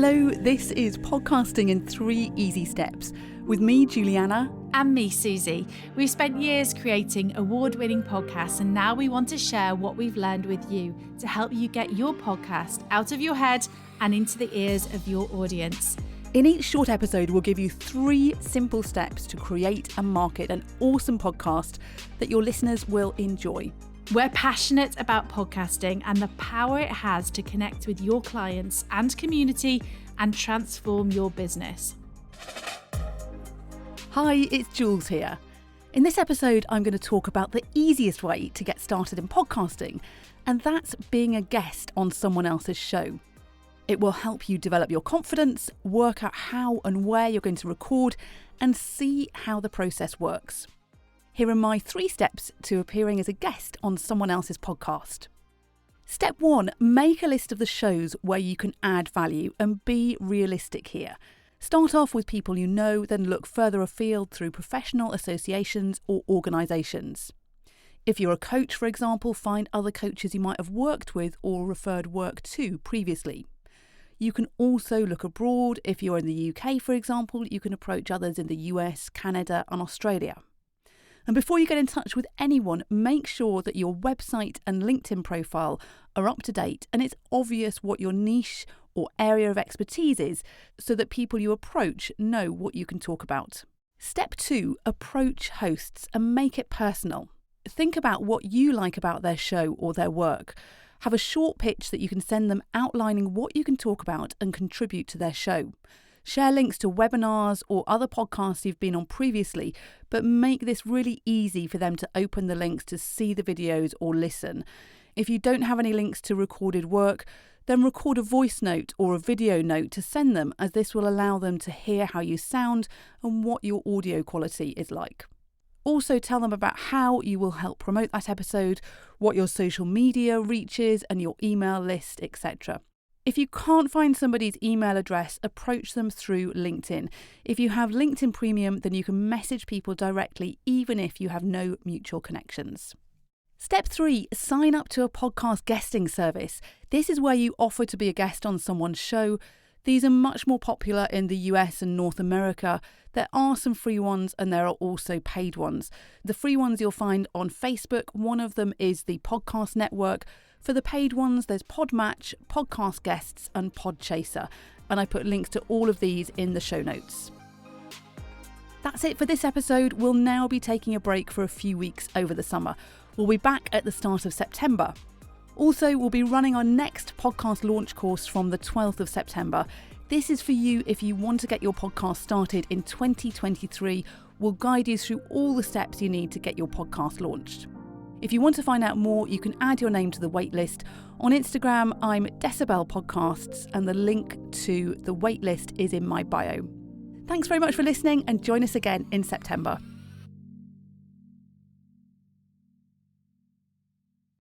Hello, this is Podcasting in 3 Easy Steps with me, Juliana. And me, Susie. We've spent years creating award-winning podcasts, and now we want to share what we've learned with you to help you get your podcast out of your head and into the ears of your audience. In each short episode, we'll give you 3 simple steps to create and market an awesome podcast that your listeners will enjoy. We're passionate about podcasting and the power it has to connect with your clients and community and transform your business. Hi, it's Jules here. In this episode, I'm going to talk about the easiest way to get started in podcasting, and that's being a guest on someone else's show. It will help you develop your confidence, work out how and where you're going to record, and see how the process works. Here are my 3 steps to appearing as a guest on someone else's podcast. Step 1, make a list of the shows where you can add value and be realistic here. Start off with people you know, then look further afield through professional associations or organisations. If you're a coach, for example, find other coaches you might have worked with or referred work to previously. You can also look abroad. If you're in the UK, for example, you can approach others in the US, Canada and Australia. And before you get in touch with anyone, make sure that your website and LinkedIn profile are up to date and it's obvious what your niche or area of expertise is so that people you approach know what you can talk about. Step 2, approach hosts and make it personal. Think about what you like about their show or their work. Have a short pitch that you can send them outlining what you can talk about and contribute to their show. Share links to webinars or other podcasts you've been on previously, but make this really easy for them to open the links to see the videos or listen. If you don't have any links to recorded work, then record a voice note or a video note to send them, as this will allow them to hear how you sound and what your audio quality is like. Also tell them about how you will help promote that episode, what your social media reach is and your email list, etc. If you can't find somebody's email address, approach them through LinkedIn. If you have LinkedIn Premium, then you can message people directly even if you have no mutual connections. Step 3, sign up to a podcast guesting service. This is where you offer to be a guest on someone's show. These are much more popular in the US and North America. There are some free ones and there are also paid ones. The free ones you'll find on Facebook. One of them is the Podcast Network. For the paid ones, there's Podmatch, PodcastGuests and Podchaser. And I put links to all of these in the show notes. That's it for this episode. We'll now be taking a break for a few weeks over the summer. We'll be back at the start of September. Also, we'll be running our next podcast launch course from the 12th of September. This is for you if you want to get your podcast started in 2023. We'll guide you through all the steps you need to get your podcast launched. If you want to find out more, you can add your name to the waitlist. On Instagram, I'm Decibel Podcasts, and the link to the waitlist is in my bio. Thanks very much for listening and join us again in September.